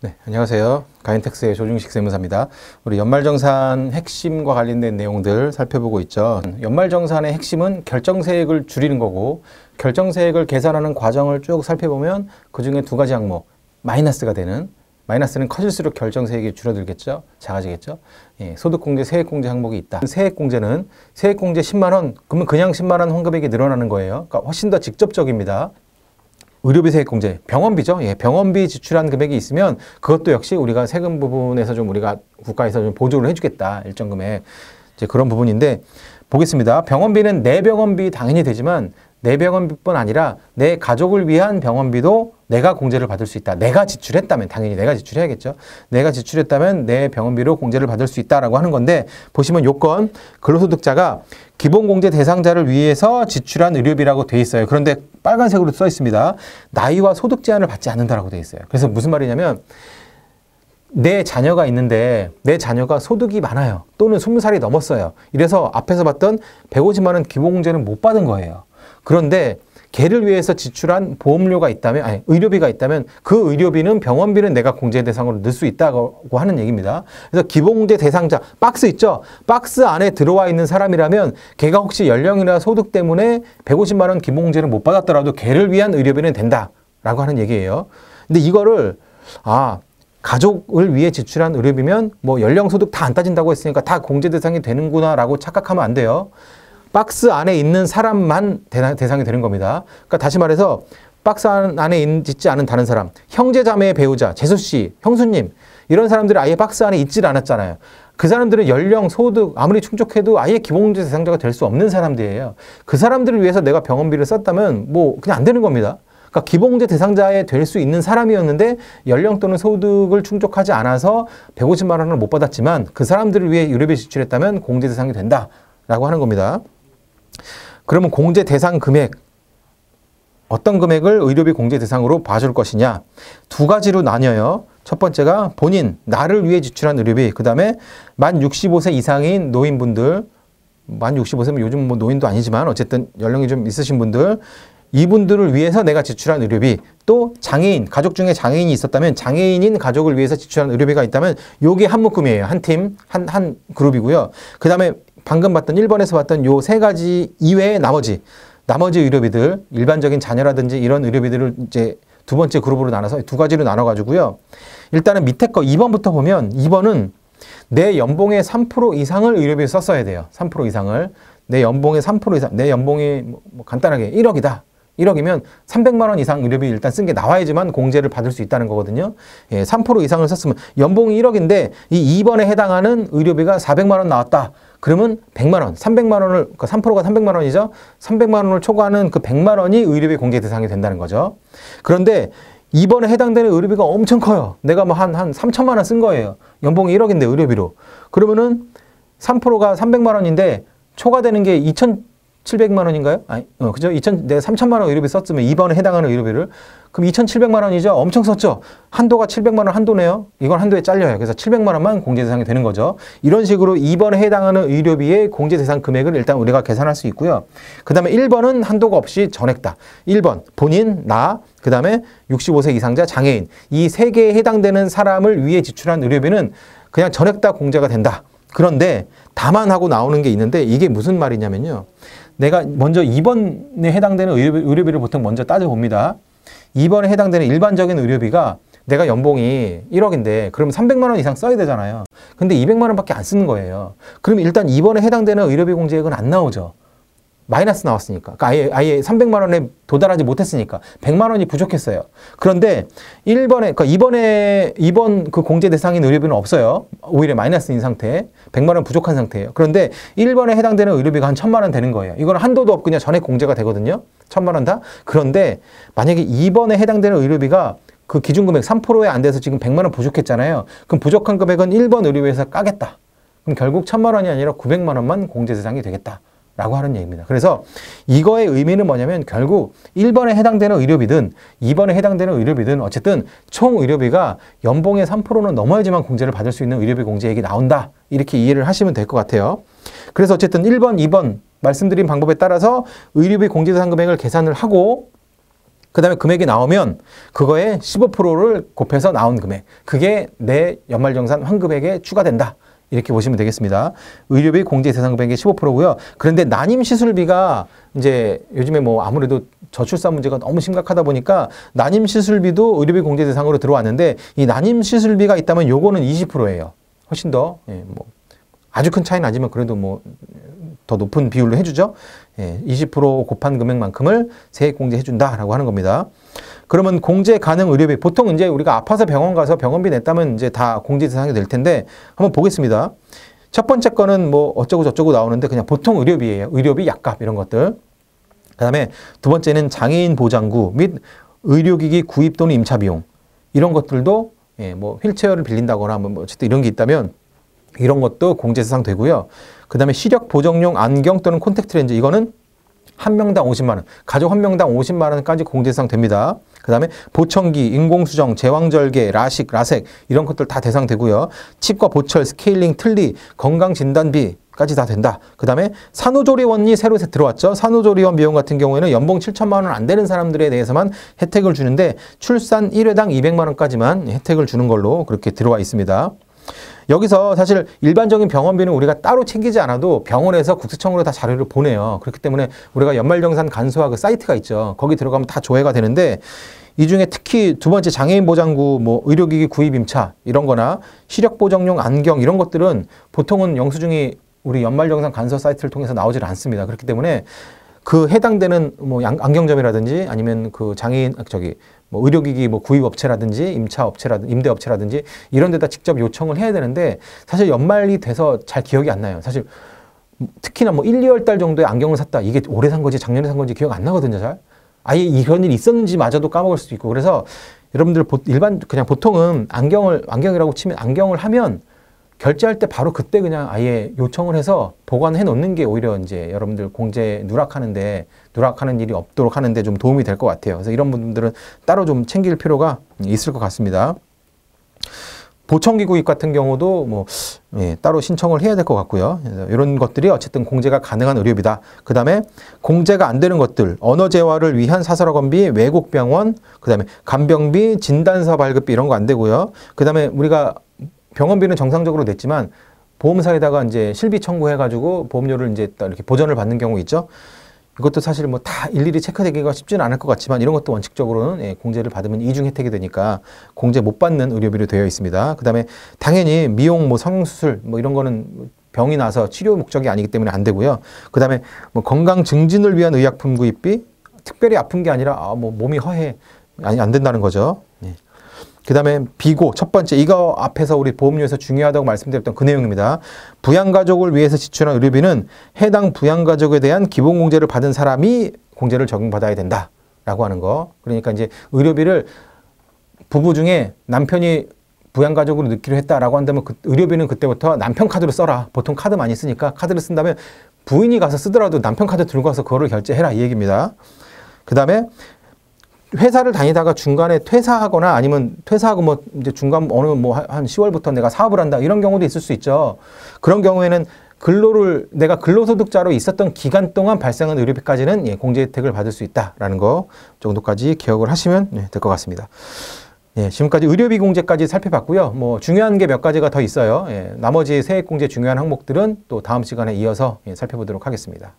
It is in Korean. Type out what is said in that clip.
네, 안녕하세요. 가인텍스의 조중식 세무사입니다. 우리 연말정산 핵심과 관련된 내용들 살펴보고 있죠. 연말정산의 핵심은 결정세액을 줄이는 거고, 결정세액을 계산하는 과정을 쭉 살펴보면 그 중에 두 가지 항목, 마이너스가 되는, 마이너스는 커질수록 결정세액이 줄어들겠죠. 작아지겠죠. 예, 소득공제, 세액공제 항목이 있다. 세액공제는 세액공제 10만 원, 그러면 그냥 10만 원 환급액이 늘어나는 거예요. 그러니까 훨씬 더 직접적입니다. 의료비 세액공제, 병원비죠. 예, 병원비 지출한 금액이 있으면 그것도 역시 우리가 세금 부분에서 좀 우리가 국가에서 좀 보조를 해주겠다. 일정 금액. 이제 그런 부분인데 보겠습니다. 병원비는 내 병원비 당연히 되지만 내 병원비뿐 아니라 내 가족을 위한 병원비도 내가 공제를 받을 수 있다. 내가 지출했다면 당연히 내가 지출해야겠죠. 내가 지출했다면 내 병원비로 공제를 받을 수 있다라고 하는 건데 보시면 요건 근로소득자가 기본공제 대상자를 위해서 지출한 의료비라고 돼 있어요. 그런데 빨간색으로 써 있습니다. 나이와 소득 제한을 받지 않는다라고 돼 있어요. 그래서 무슨 말이냐면 내 자녀가 있는데 내 자녀가 소득이 많아요. 또는 20살이 넘었어요. 이래서 앞에서 봤던 150만 원 기본공제는 못 받은 거예요. 그런데 걔를 위해서 지출한 보험료가 있다면, 아니, 의료비가 있다면 그 의료비는 병원비는 내가 공제 대상으로 넣을 수 있다고 하는 얘기입니다. 그래서 기본공제 대상자, 박스 있죠? 박스 안에 들어와 있는 사람이라면 걔가 혹시 연령이나 소득 때문에 150만 원 기본공제를 못 받았더라도 걔를 위한 의료비는 된다라고 하는 얘기예요. 근데 이거를, 가족을 위해 지출한 의료비면 뭐 연령, 소득 다 안 따진다고 했으니까 다 공제 대상이 되는구나라고 착각하면 안 돼요. 박스 안에 있는 사람만 대상이 되는 겁니다. 그러니까 다시 말해서 박스 안에 있지 않은 다른 사람, 형제자매의 배우자, 재수씨, 형수님 이런 사람들이 아예 박스 안에 있질 않았잖아요. 그 사람들은 연령, 소득 아무리 충족해도 아예 기본공제 대상자가 될 수 없는 사람들이에요. 그 사람들을 위해서 내가 병원비를 썼다면 뭐 그냥 안 되는 겁니다. 그러니까 기본공제 대상자에 될 수 있는 사람이었는데 연령 또는 소득을 충족하지 않아서 150만 원을 못 받았지만 그 사람들을 위해 의료비 지출했다면 공제 대상이 된다라고 하는 겁니다. 그러면 공제 대상 금액, 어떤 금액을 의료비 공제 대상으로 봐줄 것이냐. 두 가지로 나뉘어요. 첫 번째가 본인, 나를 위해 지출한 의료비. 그 다음에 만 65세 이상인 노인분들, 만 65세면 요즘 뭐 노인도 아니지만 어쨌든 연령이 좀 있으신 분들, 이분들을 위해서 내가 지출한 의료비. 또 장애인, 가족 중에 장애인이 있었다면 장애인인 가족을 위해서 지출한 의료비가 있다면 요게 한 묶음이에요. 한 팀, 한 그룹이고요. 그 다음에 방금 봤던 1번에서 봤던 요 세 가지 이외의 나머지 의료비들, 일반적인 자녀라든지 이런 의료비들을 이제 두 번째 그룹으로 나눠서 두 가지로 나눠가지고요. 일단은 밑에 거 2번부터 보면 2번은 내 연봉의 3% 이상을 의료비에 썼어야 돼요. 3% 이상을. 내 연봉의 3% 이상, 내 연봉이 뭐 간단하게 1억이다. 1억이면 300만 원 이상 의료비 일단 쓴 게 나와야지만 공제를 받을 수 있다는 거거든요. 예, 3% 이상을 썼으면 연봉이 1억인데 이 2번에 해당하는 의료비가 400만 원 나왔다. 그러면 100만 원, 300만 원을, 그러니까 3%가 300만 원이죠. 300만 원을 초과하는 그 100만 원이 의료비 공제 대상이 된다는 거죠. 그런데 2번에 해당되는 의료비가 엄청 커요. 내가 뭐 한 3천만 원 쓴 거예요. 연봉이 1억인데 의료비로. 그러면은 3%가 300만 원인데 초과되는 게 2,700만 원인가요? 아니, 그죠? 내가 3천만 원 의료비 썼으면 2번에 해당하는 의료비를. 그럼 2,700만 원이죠? 엄청 썼죠? 한도가 700만 원 한도네요? 이건 한도에 잘려요. 그래서 700만 원만 공제 대상이 되는 거죠. 이런 식으로 2번에 해당하는 의료비의 공제 대상 금액을 일단 우리가 계산할 수 있고요. 그 다음에 1번은 한도가 없이 전액다. 1번, 본인, 나, 그 다음에 65세 이상자, 장애인. 이 세 개에 해당되는 사람을 위해 지출한 의료비는 그냥 전액 다 공제가 된다. 그런데 다만 하고 나오는 게 있는데 이게 무슨 말이냐면요. 내가 먼저 2번에 해당되는 의료비를 보통 먼저 따져봅니다. 2번에 해당되는 일반적인 의료비가 내가 연봉이 1억인데 그러면 300만 원 이상 써야 되잖아요. 근데 200만 원밖에 안 쓰는 거예요. 그럼 일단 2번에 해당되는 의료비 공제액은 안 나오죠. 마이너스 나왔으니까. 그러니까 아예 300만 원에 도달하지 못했으니까 100만 원이 부족했어요. 그런데 1번에, 그러니까 2번 그 공제 대상인 의료비는 없어요. 오히려 마이너스인 상태. 100만 원 부족한 상태예요. 그런데 1번에 해당되는 의료비가 한 1,000만 원 되는 거예요. 이건 한도도 없고 그냥 전액 공제가 되거든요. 1,000만 원 다. 그런데 만약에 2번에 해당되는 의료비가 그 기준금액 3%에 안 돼서 지금 100만 원 부족했잖아요. 그럼 부족한 금액은 1번 의료비에서 까겠다. 그럼 결국 1,000만 원이 아니라 900만 원만 공제 대상이 되겠다. 라고 하는 얘기입니다. 그래서 이거의 의미는 뭐냐면 결국 1번에 해당되는 의료비든 2번에 해당되는 의료비든 어쨌든 총 의료비가 연봉의 3%는 넘어야지만 공제를 받을 수 있는 의료비 공제액이 나온다. 이렇게 이해를 하시면 될 것 같아요. 그래서 어쨌든 1번, 2번 말씀드린 방법에 따라서 의료비 공제 대상 금액을 계산을 하고 그 다음에 금액이 나오면 그거에 15%를 곱해서 나온 금액. 그게 내 연말정산 환급액에 추가된다. 이렇게 보시면 되겠습니다. 의료비 공제 대상 금액의 15%고요. 그런데 난임 시술비가 이제 요즘에 뭐 아무래도 저출산 문제가 너무 심각하다 보니까 난임 시술비도 의료비 공제 대상으로 들어왔는데 이 난임 시술비가 있다면 요거는 20%예요. 훨씬 더 뭐 아주 큰 차이는 아니지만 그래도 뭐 더 높은 비율로 해주죠. 20% 곱한 금액만큼을 세액 공제해준다라고 하는 겁니다. 그러면 공제 가능 의료비, 보통 이제 우리가 아파서 병원 가서 병원비 냈다면 이제 다 공제 대상이 될 텐데 한번 보겠습니다. 첫 번째 거는 뭐 어쩌고 저쩌고 나오는데 그냥 보통 의료비예요. 의료비, 약값 이런 것들. 그 다음에 두 번째는 장애인 보장구 및 의료기기 구입 또는 임차 비용 이런 것들도 뭐 휠체어를 빌린다거나 뭐 어쨌든 이런 게 있다면 이런 것도 공제 대상 되고요. 그 다음에 시력 보정용 안경 또는 콘택트 렌즈 이거는 한 명당 50만 원, 가족 한 명당 50만 원까지 공제 대상 됩니다. 그 다음에 보청기, 인공수정, 제왕절개, 라식, 라섹 이런 것들 다 대상되고요. 치과 보철, 스케일링, 틀니, 건강진단비까지 다 된다. 그 다음에 산후조리원이 새로 들어왔죠. 산후조리원 비용 같은 경우에는 연봉 7천만 원 안 되는 사람들에 대해서만 혜택을 주는데 출산 1회당 200만 원까지만 혜택을 주는 걸로 그렇게 들어와 있습니다. 여기서 사실 일반적인 병원비는 우리가 따로 챙기지 않아도 병원에서 국세청으로 다 자료를 보내요. 그렇기 때문에 우리가 연말정산 간소화 그 사이트가 있죠. 거기 들어가면 다 조회가 되는데 이 중에 특히 두 번째 장애인 보장구, 뭐 의료기기 구입 임차 이런 거나 시력 보정용 안경 이런 것들은 보통은 영수증이 우리 연말정산 간소화 사이트를 통해서 나오질 않습니다. 그렇기 때문에 그 해당되는 뭐 안경점이라든지 아니면 그 장애인 뭐 의료기기 뭐 구입업체라든지 임차업체라든지 임대업체라든지 이런 데다 직접 요청을 해야 되는데 사실 연말이 돼서 잘 기억이 안 나요. 사실 특히나 뭐 1, 2월 달 정도에 안경을 샀다. 이게 올해 산 건지 작년에 산 건지 기억 안 나거든요. 잘. 아예 이런 일이 있었는지마저도 까먹을 수도 있고 그래서 여러분들 그냥 보통은 안경이라고 치면 안경을 하면 결제할 때 바로 그때 그냥 아예 요청을 해서 보관해 놓는 게 오히려 이제 여러분들 공제 누락하는 일이 없도록 하는데 좀 도움이 될 것 같아요. 그래서 이런 분들은 따로 좀 챙길 필요가 있을 것 같습니다. 보청기 구입 같은 경우도 뭐 따로 신청을 해야 될 것 같고요. 이런 것들이 어쨌든 공제가 가능한 의료비다. 그 다음에 공제가 안 되는 것들, 언어 재활을 위한 사설학원비, 외국 병원, 그 다음에 간병비, 진단서 발급비 이런 거 안 되고요. 그 다음에 우리가 병원비는 정상적으로 냈지만 보험사에다가 이제 실비 청구해가지고 보험료를 이제 이렇게 보전을 받는 경우 있죠. 이것도 사실 뭐 다 일일이 체크되기가 쉽지는 않을 것 같지만 이런 것도 원칙적으로는 공제를 받으면 이중 혜택이 되니까 공제 못 받는 의료비로 되어 있습니다. 그 다음에 당연히 미용, 뭐 성형수술 뭐 이런 거는 병이 나서 치료 목적이 아니기 때문에 안 되고요. 그 다음에 뭐 건강 증진을 위한 의약품 구입비 특별히 아픈 게 아니라 뭐 몸이 허해 안 된다는 거죠. 그 다음에 비고 첫 번째 이거 앞에서 우리 보험료에서 중요하다고 말씀드렸던 그 내용입니다. 부양가족을 위해서 지출한 의료비는 해당 부양가족에 대한 기본공제를 받은 사람이 공제를 적용받아야 된다라고 하는 거. 그러니까 이제 의료비를 부부 중에 남편이 부양가족으로 넣기로 했다라고 한다면 의료비는 그때부터 남편 카드로 써라. 보통 카드 많이 쓰니까 카드를 쓴다면 부인이 가서 쓰더라도 남편 카드 들고 가서 그거를 결제해라 이 얘기입니다. 그 다음에 회사를 다니다가 중간에 퇴사하거나 아니면 퇴사하고 뭐 이제 중간 어느 뭐 한 10월부터 내가 사업을 한다 이런 경우도 있을 수 있죠. 그런 경우에는 내가 근로소득자로 있었던 기간 동안 발생한 의료비까지는 공제 혜택을 받을 수 있다라는 거 정도까지 기억을 하시면 될 것 같습니다. 지금까지 의료비 공제까지 살펴봤고요. 뭐 중요한 게 몇 가지가 더 있어요. 나머지 세액 공제 중요한 항목들은 또 다음 시간에 이어서 살펴보도록 하겠습니다.